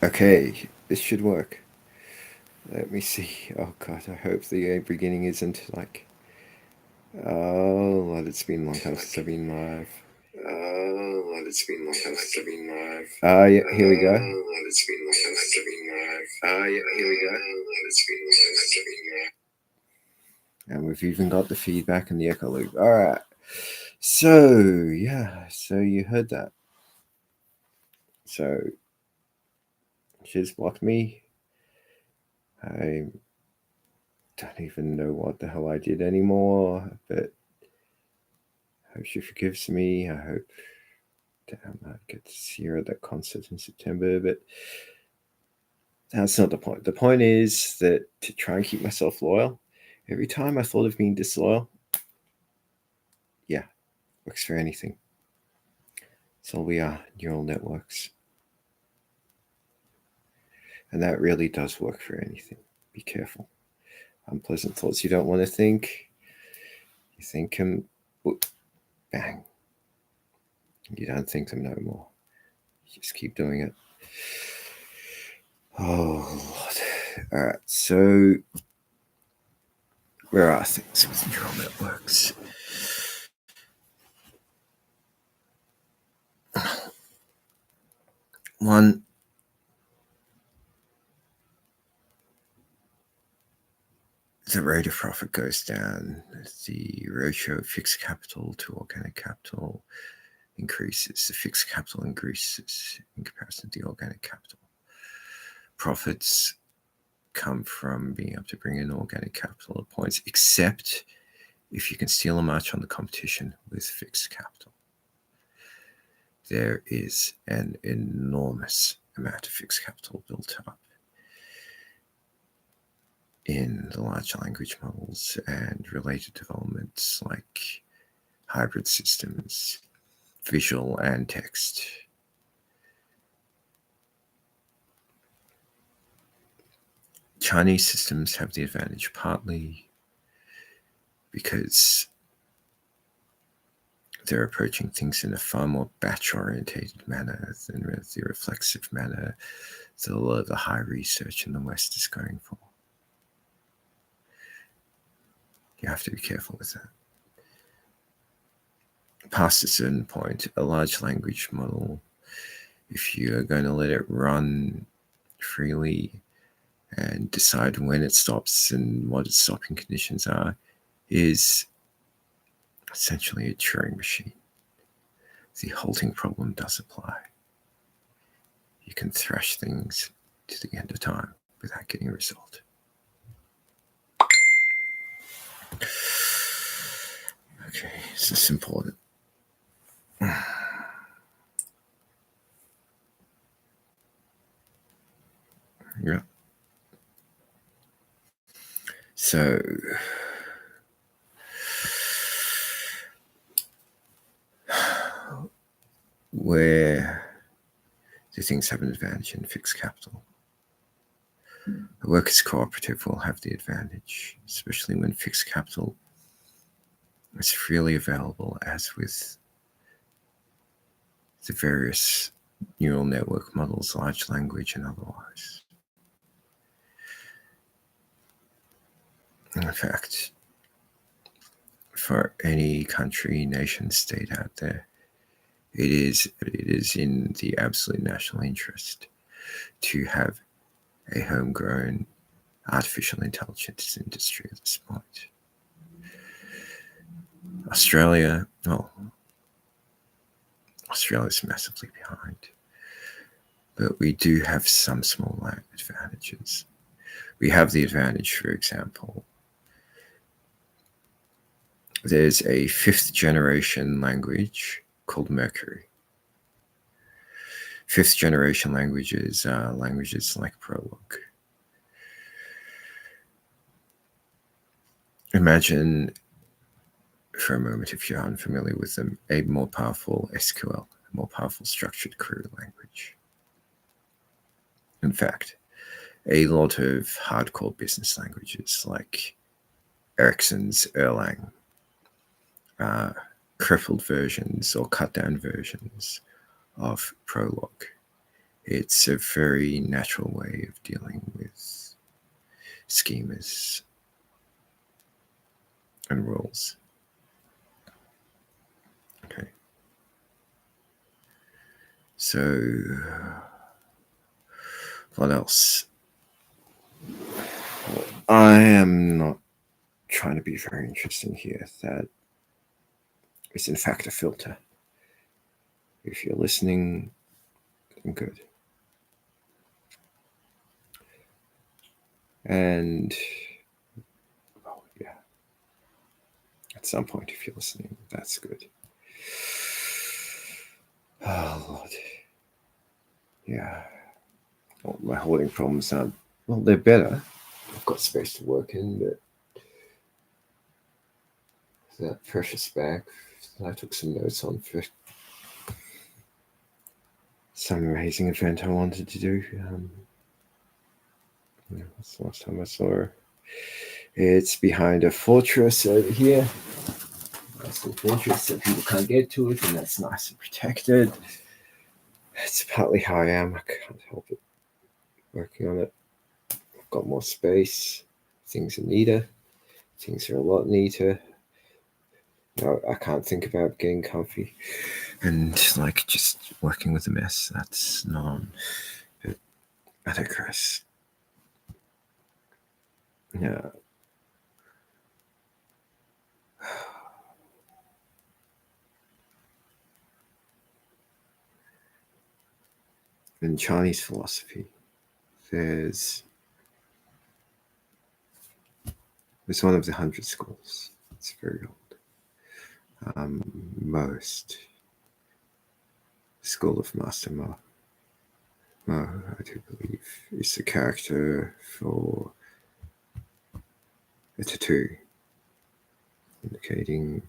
Okay, this should work. Let me see. Oh god, I hope the beginning isn't like. Oh, well, it's been long since I've been live. It's been long since I've been live. Yeah, here we go. It's been long since I've been live. Yeah, here we go. It's been long since I've been live. And we've even got the feedback and the echo loop. Alright. So, yeah, so you heard that. So, she's blocked me. I don't even know what the hell I did anymore, but I hope she forgives me. I hope I get to see her at that concert in September, but that's not the point. The point is that to try and keep myself loyal, every time I thought of being disloyal, yeah, works for anything. So we are neural networks. And that really does work for anything. Be careful. Unpleasant thoughts you don't want to think. You think them, whoop, bang. You don't think them no more. You just keep doing it. Oh, Lord. All right, so where are things with neural networks? One, the rate of profit goes down. The ratio of fixed capital to organic capital increases. The fixed capital increases in comparison to the organic capital. Profits come from being able to bring in organic capital at points, except if you can steal a march on the competition with fixed capital. There is an enormous amount of fixed capital built up in the large language models and related developments like hybrid systems, visual and text. Chinese systems have the advantage partly because they're approaching things in a far more batch-orientated manner than the reflexive manner that a lot of the high research in the West is going for. You have to be careful with that. Past a certain point, a large language model, if you are going to let it run freely and decide when it stops and what its stopping conditions are, is essentially a Turing machine. The halting problem does apply. You can thrash things to the end of time without getting a result. Okay, is this important? Yeah. So, where do things have an advantage in fixed capital? A workers' cooperative will have the advantage, especially when fixed capital is freely available, as with the various neural network models, large language and otherwise. In fact, for any country, nation, state out there, it is in the absolute national interest to have a homegrown artificial intelligence industry at this point. Australia's massively behind, but we do have some small advantages. We have the advantage, for example, there's a 5th generation language called Mercury. 5th generation languages are languages like Prolog. Imagine for a moment, if you're unfamiliar with them, a more powerful SQL, a more powerful structured query language. In fact, a lot of hardcore business languages like Ericsson's Erlang, crippled versions or cut down versions of Prolog It's a very natural way of dealing with schemas and rules. Okay. So, what else? I am not trying to be very interesting here. That is, in fact, a filter. If you're listening, then good. And, oh, yeah, at some point, if you're listening, that's good. Oh, Lord. Yeah. Well, my holding problems aren't, well, they're better. I've got space to work in, but that precious bag that I took some notes on for some amazing event I wanted to do. That's the last time I saw her. It's behind a fortress over here. Nice little fortress so people can't get to it, and that's nice and protected. It's partly how I am. I can't help it. Working on it. I've got more space. Things are neater. Things are a lot neater. No, I can't think about getting comfy and like just working with a mess. That's not. But I digress. Yeah. In Chinese philosophy, there's one of the 100 schools. It's very old. Most school of Master Ma. Ma, I do believe, is the character for a tattoo indicating.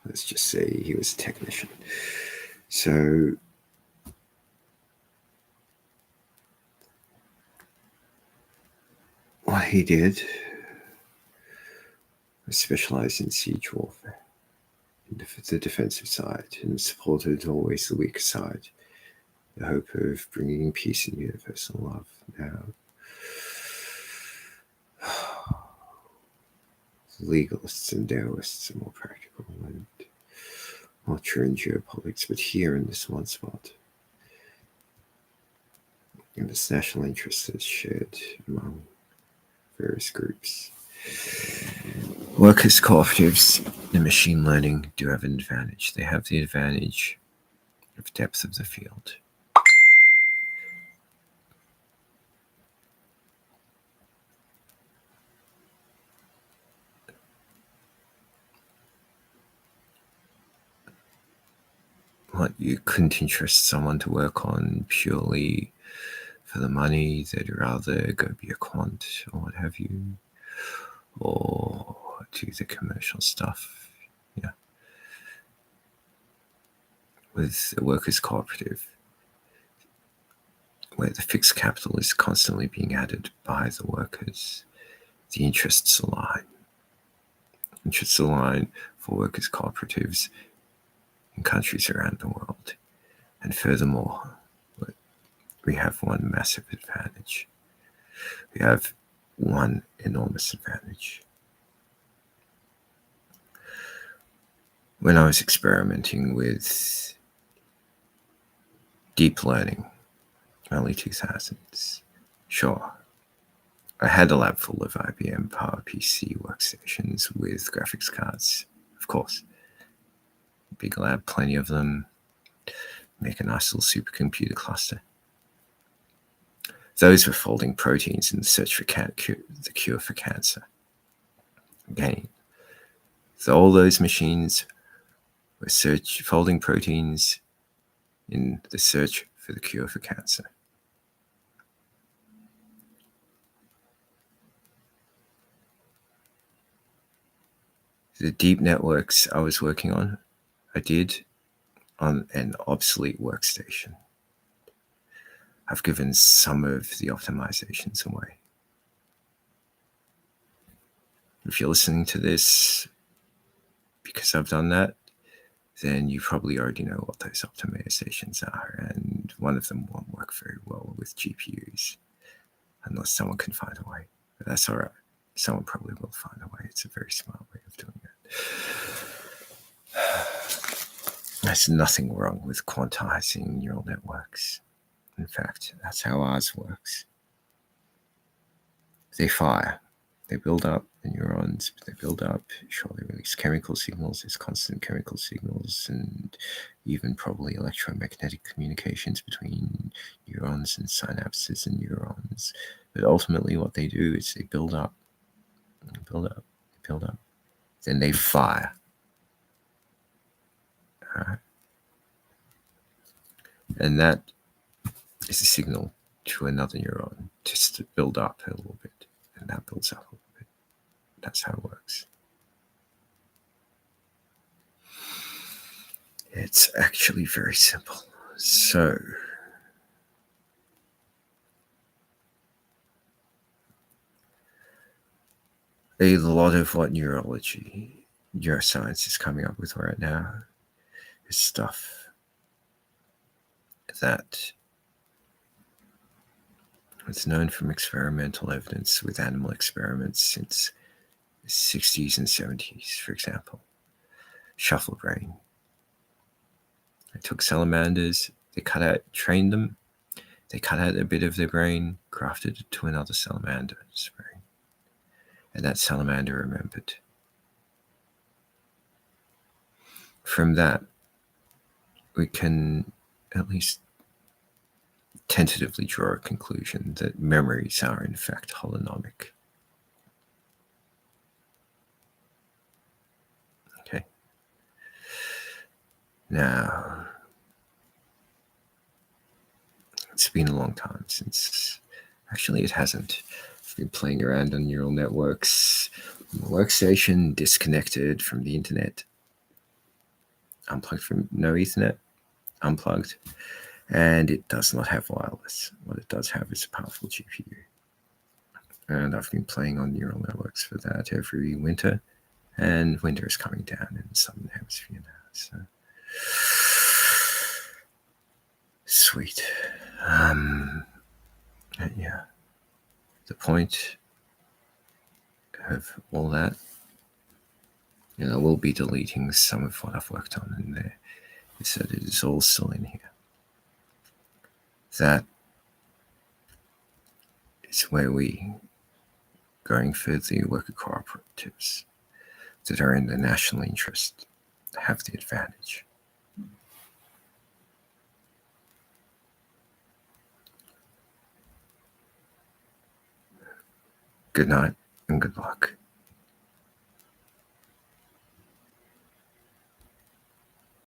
Let's just say he was a technician. So what he did was specialize in siege warfare, in the defensive side, and supported always the weaker side, the hope of bringing peace and universal love. Now, legalists and Taoists are more practical and more true in geopolitics, but here in this one spot, in this national interest is shared among various groups. Workers' cooperatives and machine learning do have an advantage. They have the advantage of depth of the field. What you couldn't interest someone to work on purely for the money, they'd rather go be a quant or what have you, or do the commercial stuff. Yeah. With a workers' cooperative, where the fixed capital is constantly being added by the workers, the interests align. Interests align for workers' cooperatives in countries around the world. And furthermore, we have one massive advantage. We have one enormous advantage. When I was experimenting with deep learning, early 2000s, sure, I had a lab full of IBM PowerPC workstations with graphics cards, of course. Big lab, plenty of them, make a nice little supercomputer cluster. Those were folding proteins in the search for the cure for cancer. Again, so all those machines were folding proteins in the search for the cure for cancer. The deep networks I was working on, I did on an obsolete workstation. I've given some of the optimizations away. If you're listening to this because I've done that, then you probably already know what those optimizations are, and one of them won't work very well with GPUs unless someone can find a way. But that's all right. Someone probably will find a way. It's a very smart way of doing it. There's nothing wrong with quantizing neural networks. In fact, that's how ours works. They fire. They build up the neurons, they build up, sure, they release chemical signals, there's constant chemical signals, and even probably electromagnetic communications between neurons and synapses and neurons. But ultimately what they do is they build up, build up, build up, then they fire. All right? And that is a signal to another neuron just to build up a little bit, and that builds up a little bit. That's how it works. It's actually very simple. So, a lot of what neuroscience is coming up with right now is stuff that is known from experimental evidence with animal experiments since the 60s and 70s, for example. Shuffle brain. They took salamanders, they trained them, they cut out a bit of their brain, grafted it to another salamander's brain. And that salamander remembered. From that, we can at least tentatively draw a conclusion that memories are in fact holonomic. Okay. Now, it's been a long time since, actually it hasn't. I've been playing around on neural networks, on the workstation, disconnected from the internet, unplugged from no Ethernet, unplugged, and it does not have wireless. What it does have is a powerful GPU. And I've been playing on neural networks for that every winter, and winter is coming down in the southern hemisphere now. So, sweet. Yeah. The point of all that, we'll be deleting some of what I've worked on in there, is that it is all still in here. That is where we going for the worker cooperatives that are in the national interest have the advantage. Good night and good luck.